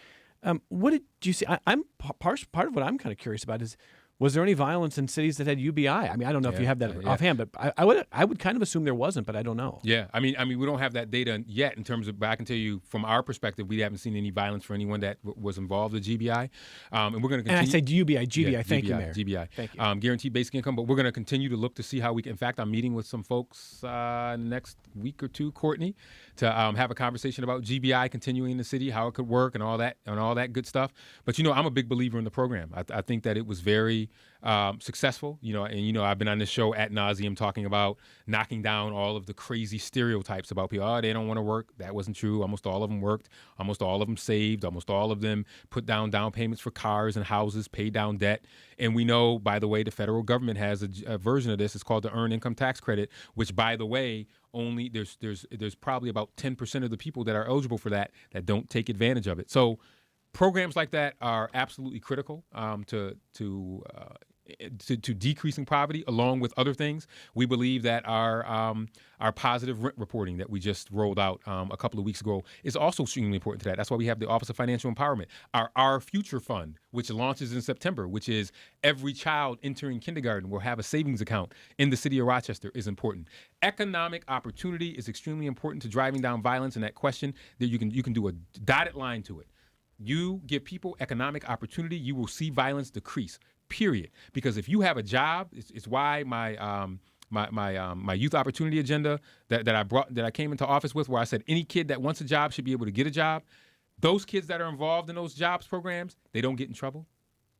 What did you see? I'm part of what I'm kind of curious about is, was there any violence in cities that had UBI? I mean, I don't know if you have that offhand, but I would kind of assume there wasn't, but I don't know. Yeah, I mean, we don't have that data yet in terms of, but I can tell you from our perspective, we haven't seen any violence for anyone that was involved with GBI, and we're going to continue. And I say GBI. Thank you, Mayor. GBI. Thank you. Guaranteed basic income, but we're going to continue to look to see how we can. In fact, I'm meeting with some folks next week or two, Courtney, to have a conversation about GBI continuing in the city, how it could work, and all that good stuff. But I'm a big believer in the program. I think that it was very successful, and I've been on this show ad nauseum talking about knocking down all of the crazy stereotypes about people. Oh, they don't want to work. That wasn't true. Almost all of them worked. Almost all of them saved. Almost all of them put down payments for cars and houses, paid down debt. And we know, by the way, the federal government has a version of this. It's called the Earned Income Tax Credit, which, by the way, only there's probably about 10% of the people that are eligible for that don't take advantage of it. So programs like that are absolutely critical to decreasing poverty, along with other things. We believe that our positive rent reporting that we just rolled out a couple of weeks ago is also extremely important to that. That's why we have the Office of Financial Empowerment. Our Future Fund, which launches in September, which is every child entering kindergarten will have a savings account in the city of Rochester, is important. Economic opportunity is extremely important to driving down violence. And that question, that you can do a dotted line to it. You give people economic opportunity, you will see violence decrease. Period. Because if you have a job, it's why my youth opportunity agenda that I came into office with, where I said any kid that wants a job should be able to get a job. Those kids that are involved in those jobs programs, they don't get in trouble.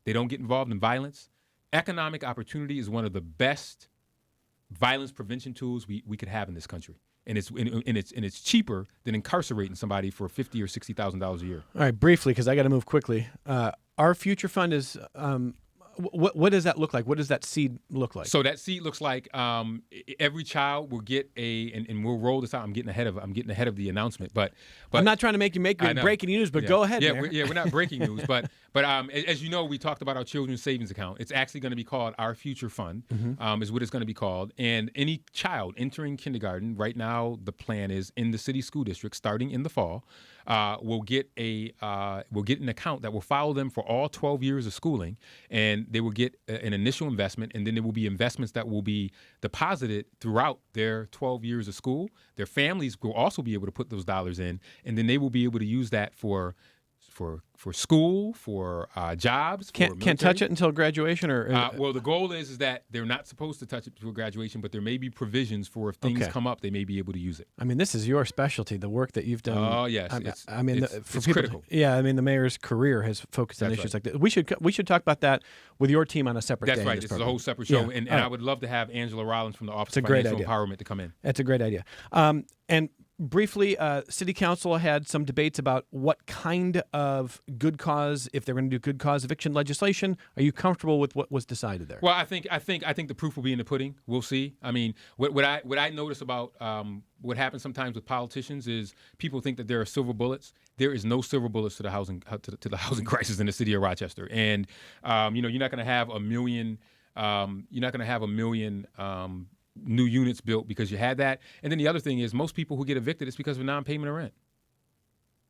They don't get involved in violence. Economic opportunity is one of the best violence prevention tools we could have in this country. And it's cheaper than incarcerating somebody for $50,000 or $60,000 a year. All right, briefly, because I got to move quickly. Our Future Fund is what does that look like? What does that seed look like? So that seed looks like every child will get and we'll roll this out. I'm getting ahead of the announcement, but I'm not trying to make breaking news, but go ahead. We're not breaking news, but as you know, we talked about our children's savings account. It's actually going to be called Our Future Fund, is what it's going to be called. And any child entering kindergarten right now, the plan is in the city school district starting in the fall, will get an account that will follow them for all 12 years of schooling, and they will get an initial investment, and then there will be investments that will be deposited throughout their 12 years of school. Their families will also be able to put those dollars in, and then they will be able to use that for school, for jobs. Can't touch it until graduation, or well, the goal is that they're not supposed to touch it before graduation, but there may be provisions for if things come up, they may be able to use it. I mean, this is your specialty, the work that you've done. Oh yes, it's critical. Yeah, I mean, the mayor's career has focused on issues like this. We should talk about that with your team on a separate day. That's right. This is a whole separate show, and I would love to have Angela Rollins from the Office of Financial Empowerment to come in. That's a great idea. And briefly, City Council had some debates about what kind of good cause, if they're going to do good cause eviction legislation. Are you comfortable with what was decided there? Well, I think the proof will be in the pudding. We'll see. I mean, what I notice about what happens sometimes with politicians is people think that there are silver bullets. There is no silver bullets to the housing crisis in the city of Rochester, and you're not going to have a million. New units built because you had that. And then the other thing is most people who get evicted, it's because of non-payment of rent,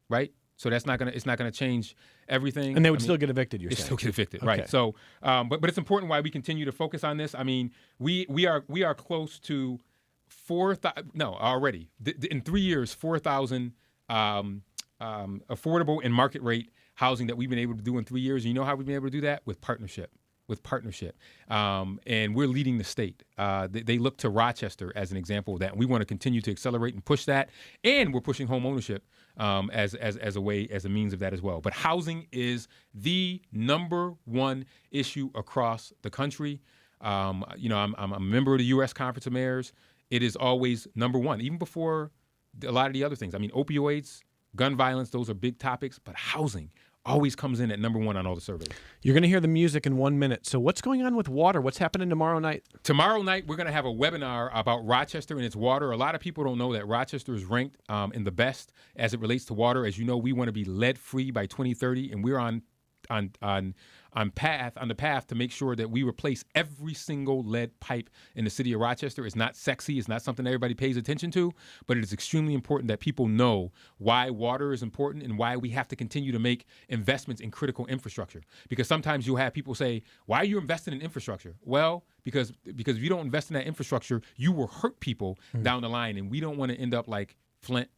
right? So it's not gonna change everything. And they would still get evicted, you're saying? They still get evicted, okay. Right? So, but it's important why we continue to focus on this. I mean, we are close to 4,000. No, already in 3 years, 4,000 affordable and market rate housing that we've been able to do in 3 years. And you know how we've been able to do that? With partnership. And we're leading the state. They look to Rochester as an example of that. And we want to continue to accelerate and push that. And we're pushing home ownership as a means of that as well. But housing is the number one issue across the country. I'm a member of the U.S. Conference of Mayors. it is always number one, even before a lot of the other things. I mean, opioids, gun violence, those are big topics, but housing always comes in at number one on all the surveys. You're going to hear the music in 1 minute. So what's going on with water? What's happening tomorrow night? Tomorrow night, we're going to have a webinar about Rochester and its water. A lot of people don't know that Rochester is ranked in the best as it relates to water. As you know, we want to be lead-free by 2030, and we're on the path to make sure that we replace every single lead pipe in the city of Rochester. It's not sexy. It's not something everybody pays attention to, but it is extremely important that people know why water is important and why we have to continue to make investments in critical infrastructure. Because sometimes you'll have people say, why are you investing in infrastructure? Well, because if you don't invest in that infrastructure, you will hurt people down the line, and we don't want to end up like Flint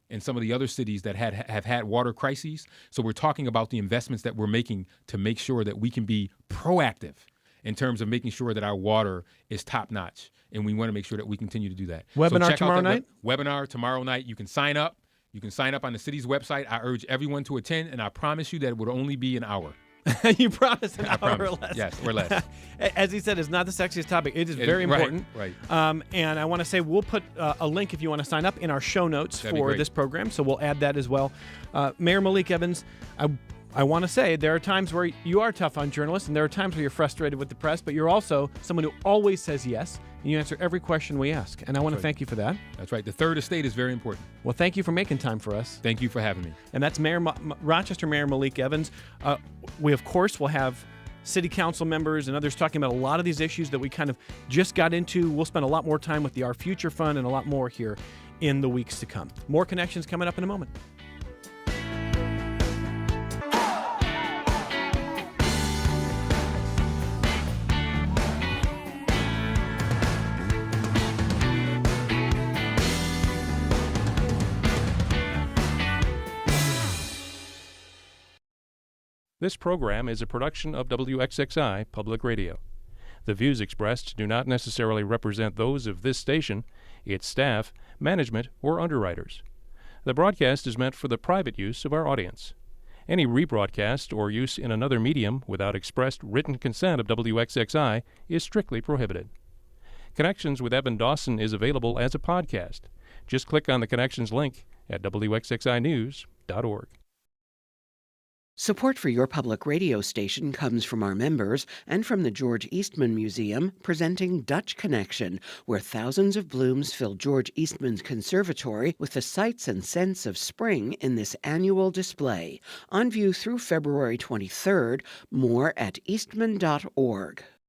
and some of the other cities that have had water crises. So we're talking about the investments that we're making to make sure that we can be proactive in terms of making sure that our water is top notch. And we want to make sure that we continue to do that. Webinar tomorrow night? Webinar tomorrow night. You can sign up. You can sign up on the city's website. I urge everyone to attend, and I promise you that it would only be an hour. You promised an I hour promise. or less. Yes, or less. As he said, it's not the sexiest topic. It is very important. Right. And I want to say we'll put a link if you want to sign up in our show notes That'd be for great. this program. So we'll add that as well. Mayor Malik Evans, I want to say there are times where you are tough on journalists, and there are times where you're frustrated with the press, but you're also someone who always says yes, and you answer every question we ask. And I want to thank you for that. That's right. The third estate is very important. Well, thank you for making time for us. Thank you for having me. And that's Rochester Mayor Malik Evans. We, of course, will have city council members and others talking about a lot of these issues that we kind of just got into. We'll spend a lot more time with the Our Future Fund and a lot more here in the weeks to come. More Connections coming up in a moment. This program is a production of WXXI Public Radio. The views expressed do not necessarily represent those of this station, its staff, management, or underwriters. The broadcast is meant for the private use of our audience. Any rebroadcast or use in another medium without expressed written consent of WXXI is strictly prohibited. Connections with Evan Dawson is available as a podcast. Just click on the Connections link at WXXInews.org. Support for your public radio station comes from our members and from the George Eastman Museum, presenting Dutch Connection, where thousands of blooms fill George Eastman's conservatory with the sights and scents of spring in this annual display. On view through February 23rd, more at eastman.org.